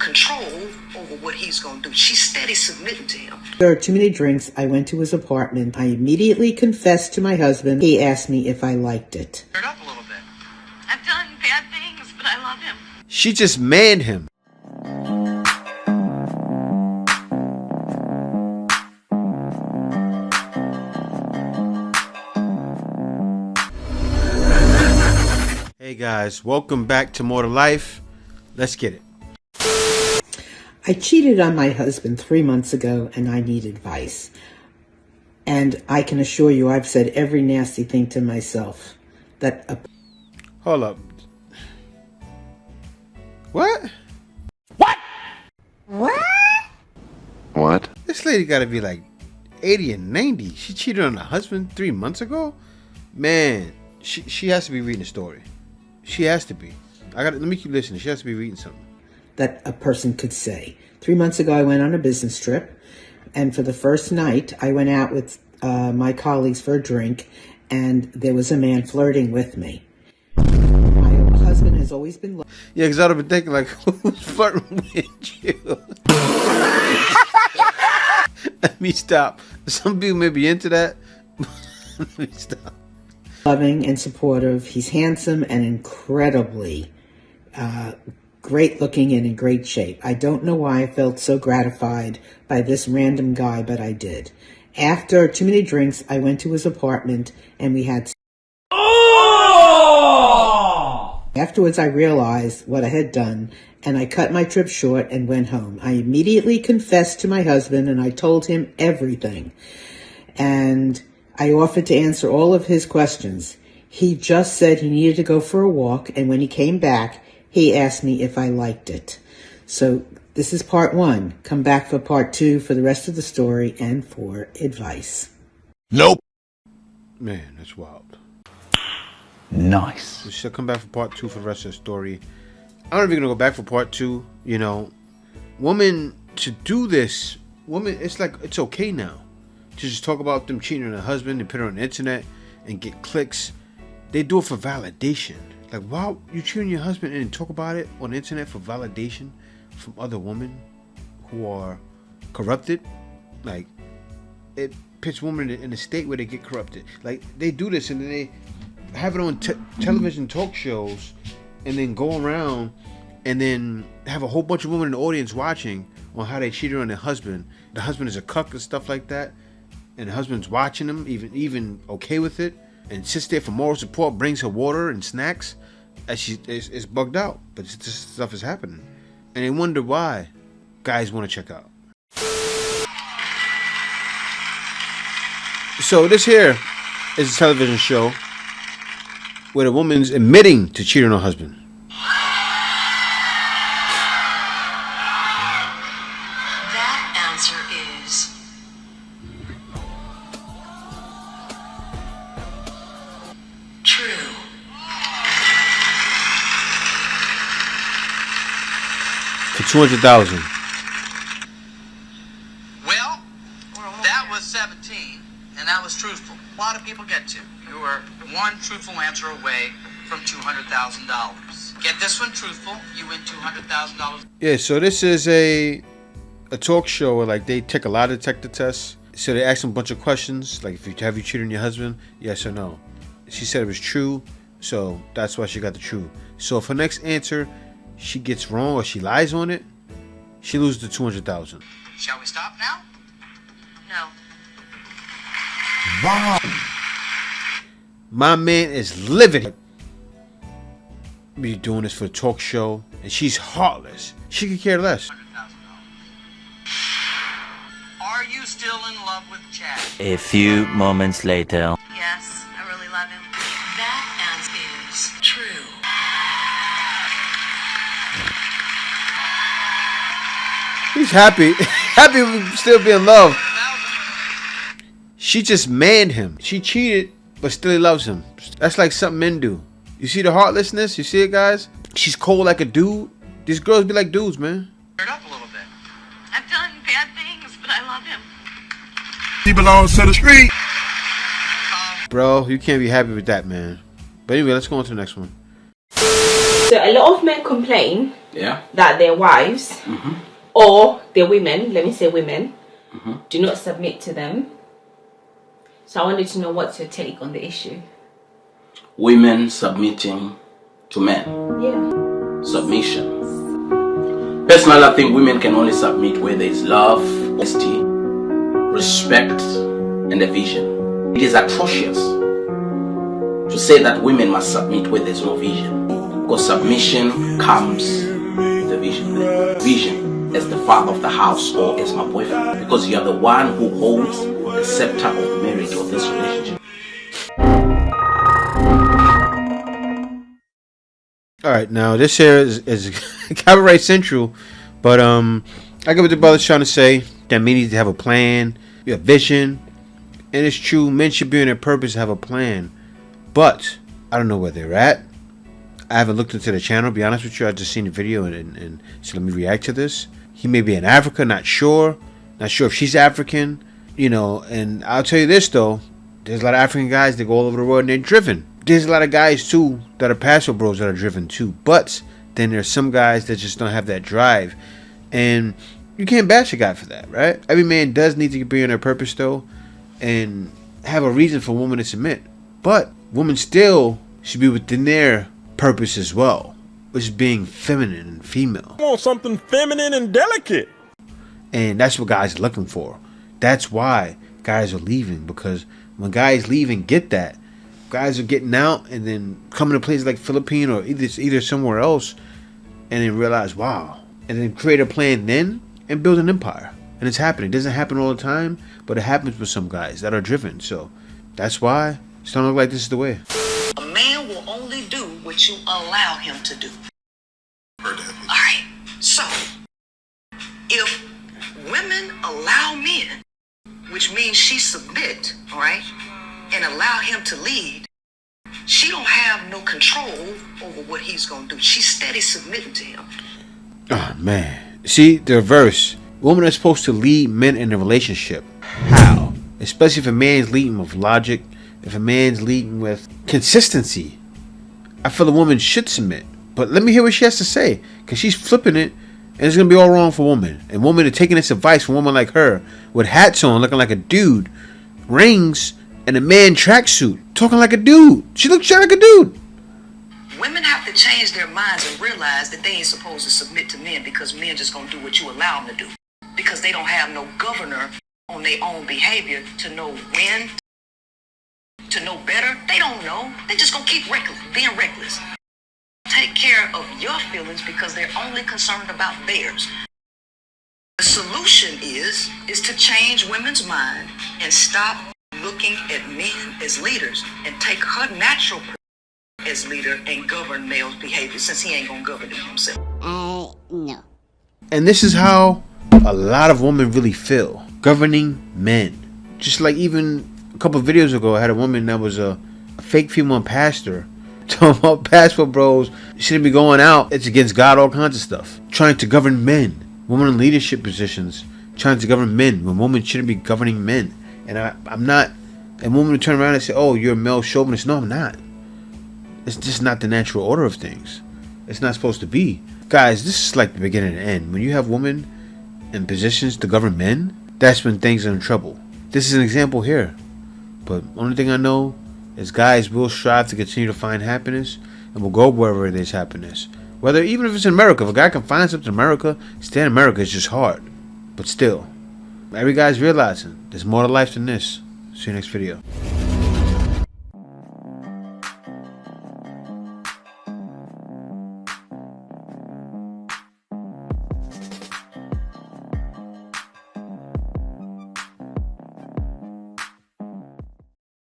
control over what he's going to do. She's steady submitting to him. After too many drinks, I went to his apartment. I immediately confessed to my husband. He asked me if I liked it. Turn up a little bit. I've done bad things, but I love him. She just manned him. Hey guys, welcome back to More to Life. Let's get it. I cheated on my husband 3 months ago and I need advice. And I can assure you I've said every nasty thing to myself. Hold up. What? What? This lady gotta be like 80 and 90. She cheated on her husband 3 months ago? Man, she has to be reading a story. She has to be. Let me keep listening. She has to be reading something. That a person could say. 3 months ago I went on a business trip. And for the first night I went out with my colleagues for a drink. And there was a man flirting with me. My husband has always been... Yeah, because I'd have been thinking like, who's flirting with you? Let me stop. Some people may be into that. Let me stop. Loving and supportive. He's handsome and incredibly great looking and in great shape. I don't know why I felt so gratified by this random guy, but I did. After too many drinks, I went to his apartment and we had... Oh! Afterwards, I realized what I had done and I cut my trip short and went home. I immediately confessed to my husband and I told him everything. And I offered to answer all of his questions. He just said he needed to go for a walk, and when he came back, he asked me if I liked it. So this is part 1. Come back for part 2 for the rest of the story and for advice. Nope. Man, that's wild. Nice. We should come back for part 2 for the rest of the story. I don't know if you're going to go back for part 2. You know, women, to do this, it's like, it's okay now to just talk about them cheating on their husband and put it on the internet and get clicks. They do it for validation. Like, why you cheating on your husband and talk about it on the internet for validation from other women who are corrupted? Like, it puts women in a state where they get corrupted. Like, they do this and then they have it on television talk shows and then go around and then have a whole bunch of women in the audience watching on how they cheated on their husband. The husband is a cuck and stuff like that. And the husband's watching them, even okay with it, and sits there for moral support, brings her water and snacks, as it's bugged out. But this stuff is happening, and they wonder why guys want to check out. So this here is a television show where the woman's admitting to cheating on her husband. That answer is true. For $200,000. Well, that was 17, and that was truthful. A lot of people get to. You were one truthful answer away from $200,000. Get this one truthful, you win $200,000. Yeah, so this is a talk show where like they take a lie detector tests. So they ask them a bunch of questions, like have you cheated on your husband? Yes or no. She said it was true, so that's why she got the true. So if her next answer she gets wrong or she lies on it, she loses the $200,000. Shall we stop now? No. Wow. My man is livid. Be doing this for a talk show, and she's heartless. She could care less. $100,000. Are you still in love with Chad? A few moments later. Yes, I really love him. That answer is true. He's happy. Happy with still being loved. She just manned him. She cheated, but still he loves him. That's like something men do. You see the heartlessness? You see it, guys? She's cold like a dude. These girls be like dudes, man. Turn up a little bit. I've done bad things, but I love him. He belongs to the street. Bro, you can't be happy with that, man. But anyway, let's go on to the next one. So a lot of men complain Yeah. that their wives or their women, let me say women, do not submit to them. So I wanted to know what's your take on the issue. Women submitting to men. Yeah. Submission. Personally, I think women can only submit where there is love, honesty, respect, and a vision. It is atrocious to say that women must submit where there's no vision, because submission comes with a vision. Vision as the father of the house or as my boyfriend, because you are the one who holds the scepter of marriage or this relationship. All right, now this here is Cabaret Central, but I get what the brother's trying to say. That men need to have a plan, a vision, and it's true. Men should be on their purpose, have a plan, but I don't know where they're at. I haven't looked into the channel. To be honest with you, I just seen the video and so let me react to this. He may be in Africa, not sure if she's African, you know. And I'll tell you this though, there's a lot of African guys that go all over the world and they're driven. There's a lot of guys too that are pastor bros that are driven too, but then there's some guys that just don't have that drive, and you can't bash a guy for that, right? Every man does need to be on their purpose though, and have a reason for women to submit, but women still should be within their purpose as well, which is being feminine and female. I want something feminine and delicate. And that's what guys are looking for. That's why guys are leaving, because when guys leave and get that, guys are getting out and then coming to places like Philippines or either somewhere else, and then realize, wow, and then create a plan then and build an empire. And it's happening. It doesn't happen all the time, but it happens with some guys that are driven. So that's why it's don't look like this is the way. A man will only do what you allow him to do. Alright, so if women allow men, which means she submit, alright, and allow him to lead, she don't have no control over what he's gonna do. She's steady submitting to him. Oh man. See, the reverse. Women are supposed to lead men in a relationship. How? Especially if a man's leading with logic, if a man's leading with consistency. I feel a woman should submit. But let me hear what she has to say, because she's flipping it, and it's going to be all wrong for women. And women are taking this advice from a woman like her, with hats on, looking like a dude, rings, and a man tracksuit, talking like a dude. She looks like a dude. Women have to change their minds and realize that they ain't supposed to submit to men, because men just gonna do what you allow them to do. Because they don't have no governor on their own behavior to know when, to know better. They don't know. They just gonna keep being reckless. Take care of your feelings because they're only concerned about theirs. The solution is to change women's mind and stop looking at men as leaders and take her natural as leader and govern male's behavior, since he ain't gonna govern them himself. No. And this is how a lot of women really feel, governing men. Just like even a couple of videos ago, I had a woman that was a fake female pastor talking about passport bros shouldn't be going out. It's against God, all kinds of stuff. Trying to govern men. Women in leadership positions trying to govern men when women shouldn't be governing men. And I'm not. And women would turn around and say, oh, you're a male chauvinist. No, I'm not. It's just not the natural order of things. It's not supposed to be. Guys, this is like the beginning and end. When you have women in positions to govern men, that's when things are in trouble. This is an example here. But only thing I know is guys will strive to continue to find happiness and will go wherever there's happiness. Whether, even if it's in America, if a guy can find something in America, stay in America. It's just hard. But still, every guy's realizing there's more to life than this. See you next video.